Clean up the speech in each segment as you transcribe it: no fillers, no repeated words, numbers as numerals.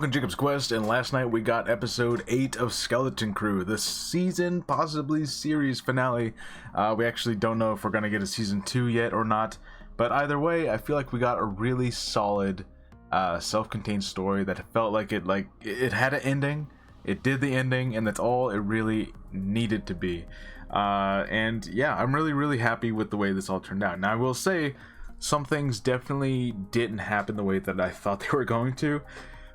Welcome to Jacob's Quest, and last night we got episode 8 of Skeleton Crew, the season, possibly series finale. We actually don't know if we're going to get a season 2 yet or not, but either way, I feel like we got a really solid self-contained story that felt like it had an ending, it did the ending, and that's all it really needed to be. And yeah, I'm really happy with the way this all turned out. Now I will say, some things definitely didn't happen the way that I thought they were going to,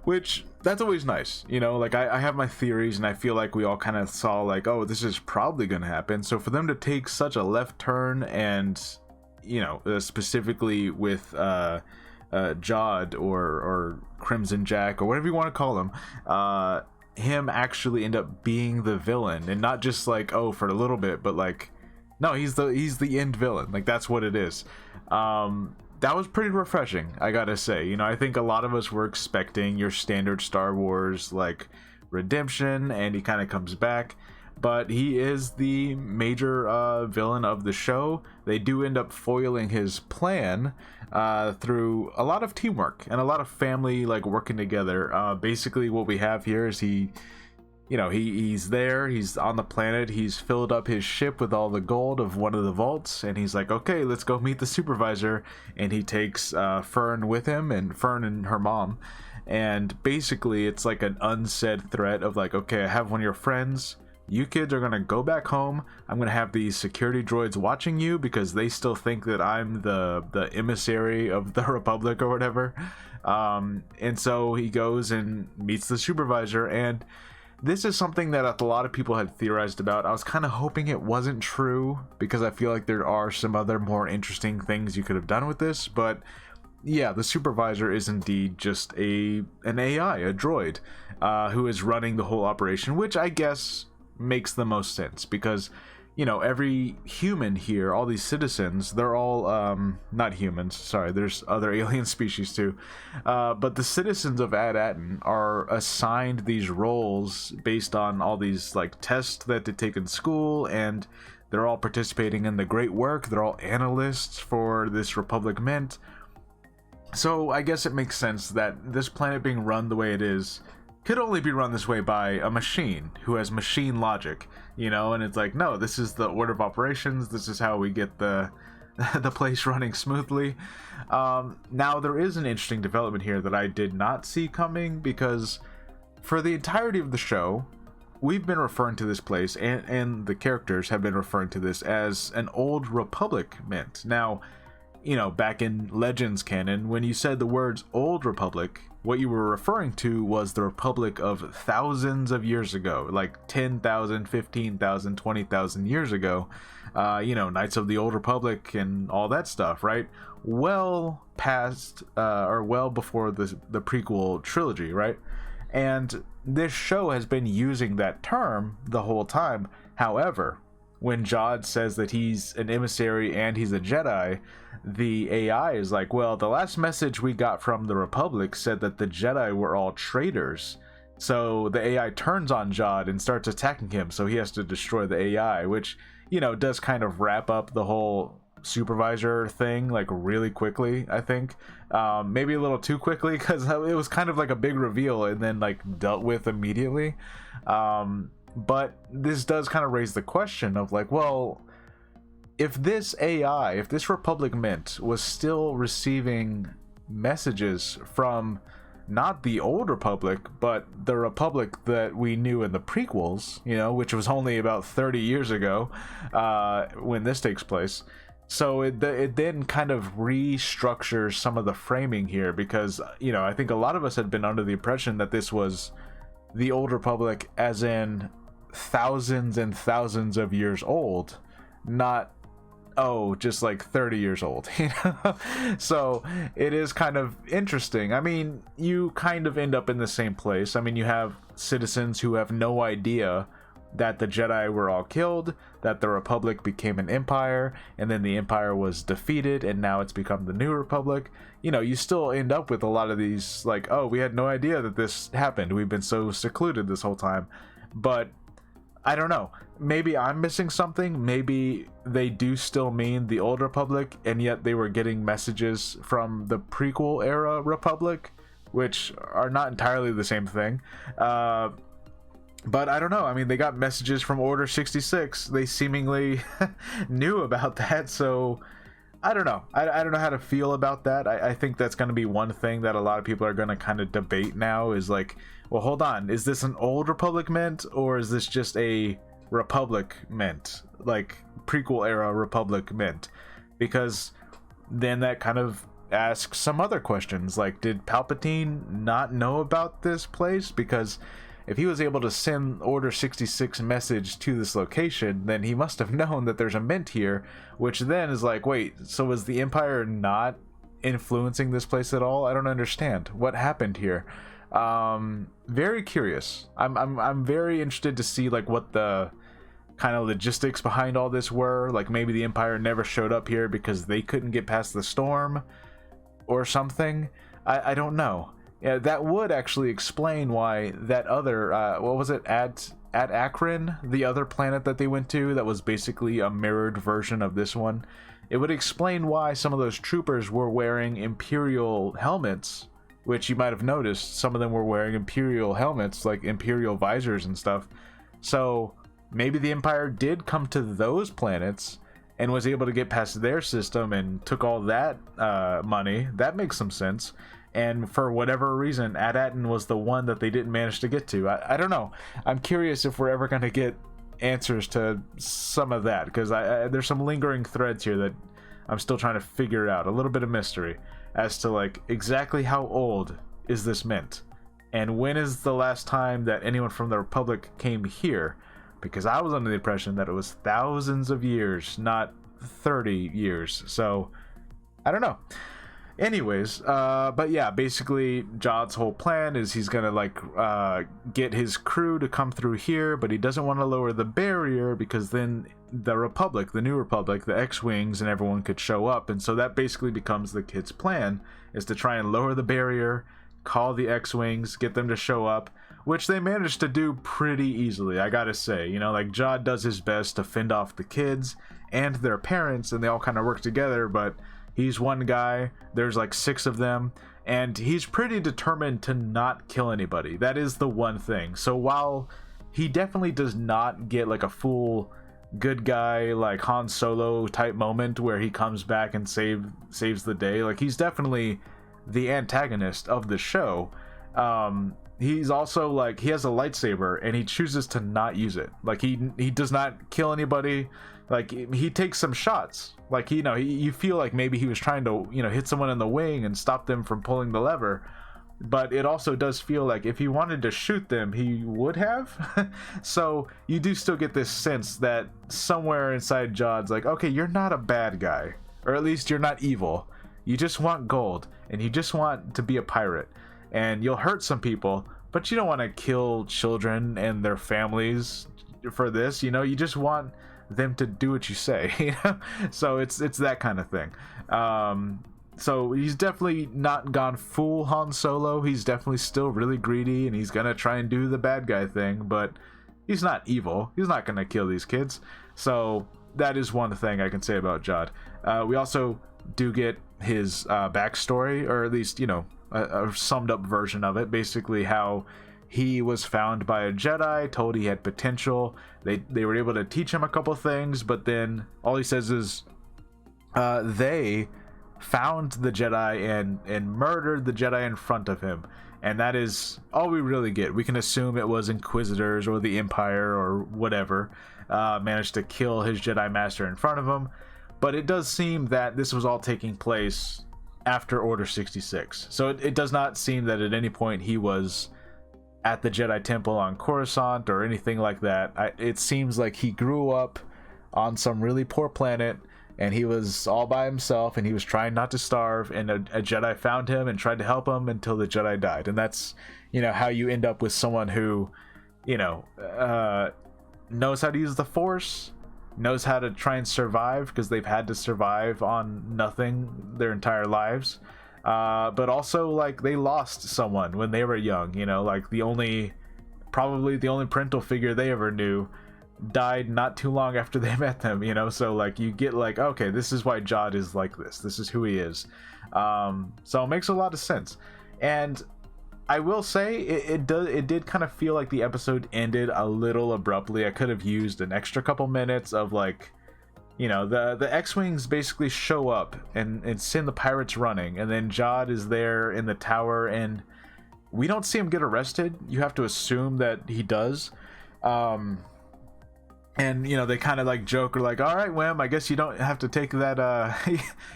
which that's always nice, you know. Like I have my theories, and I feel like we all kind of saw like, oh, this is probably gonna happen. So for them to take such a left turn, and you know, specifically with Jod or Crimson Jack or whatever you want to call him actually end up being the villain, and not just like, oh, for a little bit, but like, no, he's the end villain. Like that's what it is. That was pretty refreshing, I gotta say. You know, I think a lot of us were expecting your standard Star Wars like redemption, and he kind of comes back, but he is the major villain of the show. They do end up foiling his plan through a lot of teamwork and a lot of family like working together. Basically what we have here is he's there, he's on the planet, he's filled up his ship with all the gold of one of the vaults, and he's like, okay, let's go meet the supervisor. And he takes Fern with him, and Fern and her mom, and basically it's like an unsaid threat of like, okay, I have one of your friends, you kids are gonna go back home, I'm gonna have these security droids watching you because they still think that I'm the emissary of the Republic or whatever. And so he goes and meets the supervisor, and this is something that a lot of people had theorized about. I was kind of hoping it wasn't true, because I feel like there are some other more interesting things you could have done with this. But yeah, the supervisor is indeed just an AI, a droid, who is running the whole operation, which I guess makes the most sense, because you know, every human here, all these citizens, they're all not humans, sorry, there's other alien species too, but the citizens of Ad-Atten are assigned these roles based on all these like tests that they take in school, and they're all participating in the great work. They're all analysts for this Republic Mint. So I guess it makes sense that this planet being run the way it is could only be run this way by a machine who has machine logic, you know. And it's like, no, this is the order of operations, this is how we get the place running smoothly. Now there is an interesting development here that I did not see coming, because for the entirety of the show we've been referring to this place, and the characters have been referring to this as an old Republic Mint. Now, you know, back in Legends canon, when you said the words Old Republic, what you were referring to was the Republic of thousands of years ago, like 10,000, 15,000, 20,000 years ago. You know, Knights of the Old Republic and all that stuff, right? Well past, or well before the prequel trilogy, right? And this show has been using that term the whole time. However, when Jod says that he's an emissary and he's a Jedi, the AI is like, well, the last message we got from the Republic said that the Jedi were all traitors. So the AI turns on Jod and starts attacking him, so he has to destroy the AI, which, you know, does kind of wrap up the whole supervisor thing like really quickly, I think. Maybe a little too quickly, because it was kind of like a big reveal and then like dealt with immediately. But this does kind of raise the question of like, well, if this AI, if this Republic Mint was still receiving messages from not the old Republic, but the Republic that we knew in the prequels, you know, which was only about 30 years ago when this takes place. So it then kind of restructures some of the framing here, because, you know, I think a lot of us had been under the impression that this was the old Republic as in thousands and thousands of years old, not, oh, just like 30 years old, you know. So it is kind of interesting. I mean, you kind of end up in the same place. I mean, you have citizens who have no idea that the Jedi were all killed, that the Republic became an empire, and then the empire was defeated, and now it's become the new Republic. You know, you still end up with a lot of these like, oh, we had no idea that this happened, we've been so secluded this whole time. But I don't know, maybe I'm missing something. Maybe they do still mean the old Republic, and yet they were getting messages from the prequel era Republic which are not entirely the same thing. But I don't know. I mean, they got messages from Order 66. They seemingly knew about that, so I don't know. I don't know how to feel about that. I think that's going to be one thing that a lot of people are going to kind of debate now is like, well, hold on. Is this an old Republic mint, or is this just a Republic mint? Like, prequel era Republic mint? Because then that kind of asks some other questions. Like, did Palpatine not know about this place? Because if he was able to send Order 66 message to this location, then he must have known that there's a mint here, which then is like, wait, so was the Empire not influencing this place at all? I don't understand. What happened here? Very curious. I'm very interested to see like what the kind of logistics behind all this were. Like maybe the Empire never showed up here because they couldn't get past the storm or something. I don't know. Yeah, that would actually explain why that other, what was it, at Akron, the other planet that they went to that was basically a mirrored version of this one. It would explain why some of those troopers were wearing Imperial helmets, which you might have noticed. Some of them were wearing Imperial helmets, like Imperial visors and stuff. So maybe the Empire did come to those planets and was able to get past their system and took all that money. That makes some sense. And for whatever reason, AT-ATN was the one that they didn't manage to get to. I don't know. I'm curious if we're ever going to get answers to some of that, because there's some lingering threads here that I'm still trying to figure out. A little bit of mystery as to like exactly how old is this mint, and when is the last time that anyone from the Republic came here? Because I was under the impression that it was thousands of years, not 30 years. So I don't know. Anyways, but yeah, basically Jod's whole plan is he's gonna like get his crew to come through here, but he doesn't want to lower the barrier because then the Republic, the New Republic, the X-Wings and everyone could show up, and so that basically becomes the kid's plan, is to try and lower the barrier, call the X-Wings, get them to show up, which they managed to do pretty easily, I gotta say. You know, like Jod does his best to fend off the kids and their parents, and they all kind of work together, but he's one guy, there's like 6 of them, and he's pretty determined to not kill anybody. That is the one thing. So while he definitely does not get like a full good guy like Han Solo type moment where he comes back and saves the day, like he's definitely the antagonist of the show. He's also like, he has a lightsaber and he chooses to not use it. Like he does not kill anybody. Like he takes some shots, like, you know, you feel like maybe he was trying to, you know, hit someone in the wing and stop them from pulling the lever, but it also does feel like if he wanted to shoot them he would have. So you do still get this sense that somewhere inside Jod's like, okay, you're not a bad guy, or at least you're not evil, you just want gold and you just want to be a pirate, and you'll hurt some people, but you don't want to kill children and their families for this, you know, you just want them to do what you say, you know. So it's that kind of thing. So he's definitely not gone full Han Solo. He's definitely still really greedy, and he's gonna try and do the bad guy thing, but he's not evil. He's not gonna kill these kids. So that is one thing I can say about Jod. We also do get his backstory, or at least, you know, a summed up version of it. Basically how he was found by a Jedi, told he had potential. They were able to teach him a couple things, but then all he says is they found the Jedi and murdered the Jedi in front of him. And that is all we really get. We can assume it was Inquisitors or the Empire or whatever managed to kill his Jedi Master in front of him. But it does seem that this was all taking place after Order 66. So it does not seem that at any point he was at the Jedi Temple on Coruscant or anything like that. It seems like he grew up on some really poor planet and he was all by himself and he was trying not to starve, and a Jedi found him and tried to help him until the Jedi died. And that's, you know, how you end up with someone who, you know, knows how to use the Force, knows how to try and survive, because they've had to survive on nothing their entire lives. But also, like, they lost someone when they were young, you know, like probably the only parental figure they ever knew died not too long after they met them, you know. So like you get like, okay, this is why Jod is like this is who he is. So it makes a lot of sense. And I will say it did kind of feel like the episode ended a little abruptly. I could have used an extra couple minutes of like, you know, the X-Wings basically show up and send the pirates running, and then Jod is there in the tower, and we don't see him get arrested. You have to assume that he does. And you know, they kind of like joke or like, all right, Wim, I guess you don't have to take that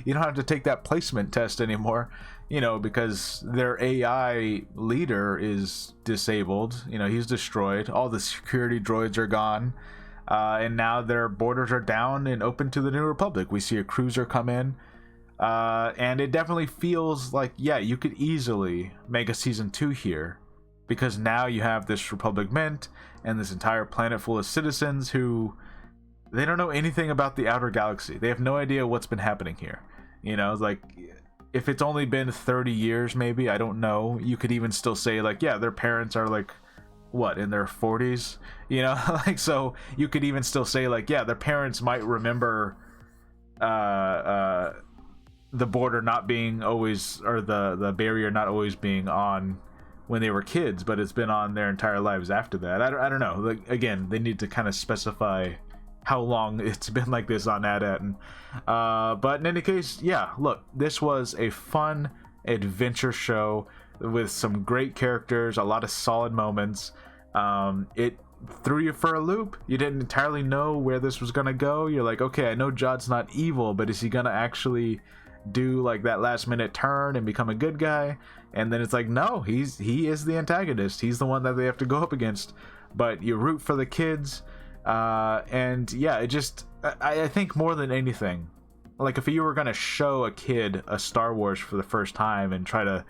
you don't have to take that placement test anymore, you know, because their AI leader is disabled. You know, he's destroyed. All the security droids are gone. And now their borders are down and open to the New Republic. We see a cruiser come in. And it definitely feels like, yeah, you could easily make a season 2 here, because now you have this Republic Mint and this entire planet full of citizens who, they don't know anything about the outer galaxy. They have no idea what's been happening here. You know, like, if it's only been 30 years, maybe, I don't know, you could even still say, like, yeah, their parents are, like, what, in their 40s? You know, like, so you could even still say, like, yeah, their parents might remember the border not being always, or the barrier not always being on when they were kids, but it's been on their entire lives after that. I don't know. Like, again, they need to kind of specify how long it's been like this on AT-AT. And but in any case, yeah, look, this was a fun adventure show with some great characters, a lot of solid moments. It threw you for a loop. You didn't entirely know where this was gonna go. You're like, okay, I know Jod's not evil, but is he gonna actually do like that last minute turn and become a good guy? And then it's like, no, he is the antagonist. He's the one that they have to go up against. But you root for the kids, and yeah, it just, I think more than anything, like if you were gonna show a kid a Star Wars for the first time and try to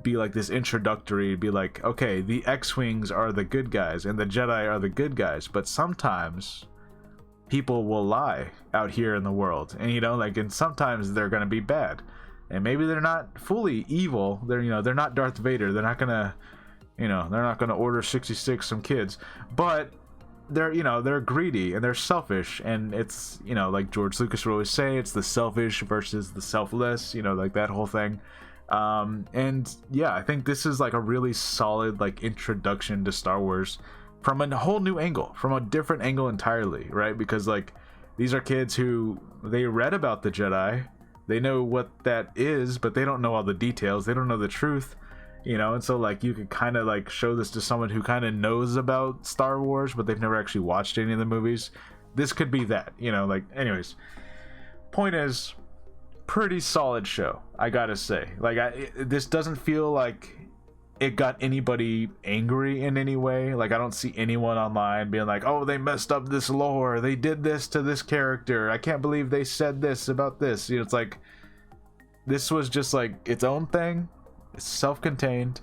be like this introductory, be like, okay, the X-Wings are the good guys and the Jedi are the good guys, but sometimes people will lie out here in the world, and you know, like, and sometimes they're gonna be bad, and maybe they're not fully evil. They're, you know, they're not Darth Vader. They're not gonna, you know, they're not gonna order 66 some kids, but they're, you know, they're greedy and they're selfish, and it's, you know, like George Lucas would always say, it's the selfish versus the selfless, you know, like that whole thing. And yeah, I think this is like a really solid like introduction to Star Wars from a whole new angle, from a different angle entirely, right? Because like, these are kids who, they read about the Jedi, they know what that is, but they don't know all the details, they don't know the truth, you know. And so like, you could kind of like show this to someone who kind of knows about Star Wars, but they've never actually watched any of the movies. This could be that, you know, like, anyways, point is, pretty solid show, I gotta say. Like, this doesn't feel like it got anybody angry in any way. Like, I don't see anyone online being like, oh, they messed up this lore, they did this to this character, I can't believe they said this about this. You know, it's like, this was just like its own thing. It's self-contained.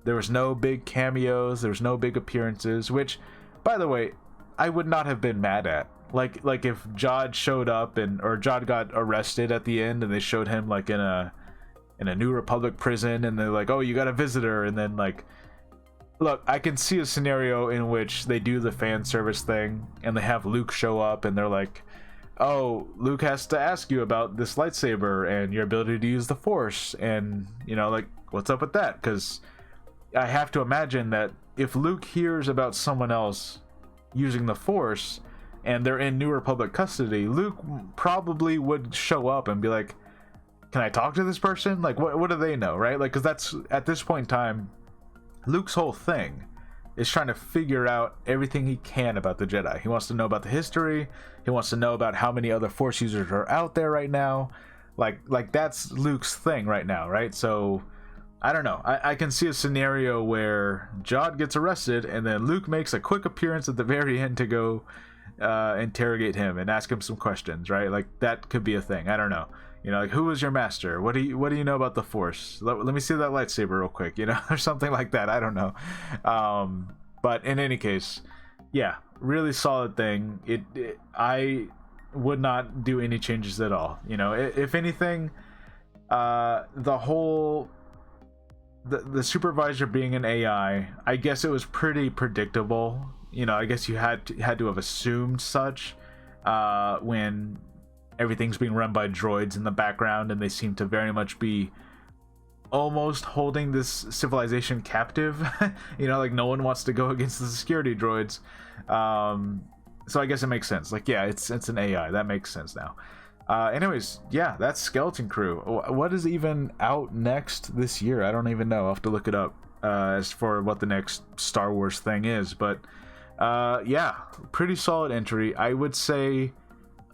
There was no big cameos, there was no big appearances, which, by the way, I would not have been mad at. Like if Jod showed up or Jod got arrested at the end and they showed him like in a New Republic prison, and they're like, oh, you got a visitor, and then like, look, I can see a scenario in which they do the fan service thing and they have Luke show up and they're like, oh, Luke has to ask you about this lightsaber and your ability to use the Force, and you know, like, what's up with that? Because I have to imagine that if Luke hears about someone else using the Force and they're in New Republic custody, Luke probably would show up and be like, can I talk to this person? Like, what do they know, right? Like, because that's, at this point in time, Luke's whole thing is trying to figure out everything he can about the Jedi. He wants to know about the history. He wants to know about how many other Force users are out there right now. Like that's Luke's thing right now, right? So, I don't know. I can see a scenario where Jod gets arrested and then Luke makes a quick appearance at the very end to go interrogate him and ask him some questions, right? Like, that could be a thing. I don't know. You know, like, who is your master? What do you know about the Force? Let me see that lightsaber real quick, you know, or something like that. I don't know. But in any case, yeah, really solid thing. I would not do any changes at all. You know, if anything, the whole the supervisor being an AI, I guess it was pretty predictable. You know, I guess you had to have assumed such when everything's being run by droids in the background, and they seem to very much be almost holding this civilization captive. You know, like no one wants to go against the security droids. So I guess it makes sense. Like, yeah, it's an AI. That makes sense now. Anyways, yeah, that's Skeleton Crew. What is even out next this year? I don't even know. I'll have to look it up as for what the next Star Wars thing is. But yeah, pretty solid entry. I would say,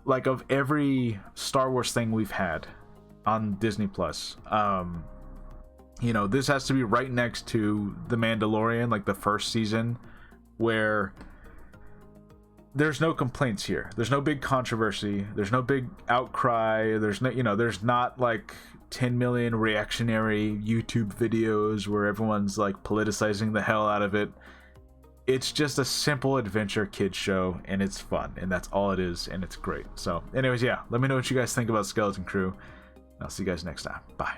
like, of every Star Wars thing we've had on Disney Plus, you know, this has to be right next to The Mandalorian, like the first season, where there's no complaints here. There's no big controversy. There's no big outcry. There's no, you know, there's not like 10 million reactionary YouTube videos where everyone's like politicizing the hell out of it. It's just a simple adventure kids show, and it's fun, and that's all it is, and it's great. So anyways, yeah, let me know what you guys think about Skeleton Crew. I'll see you guys next time. Bye.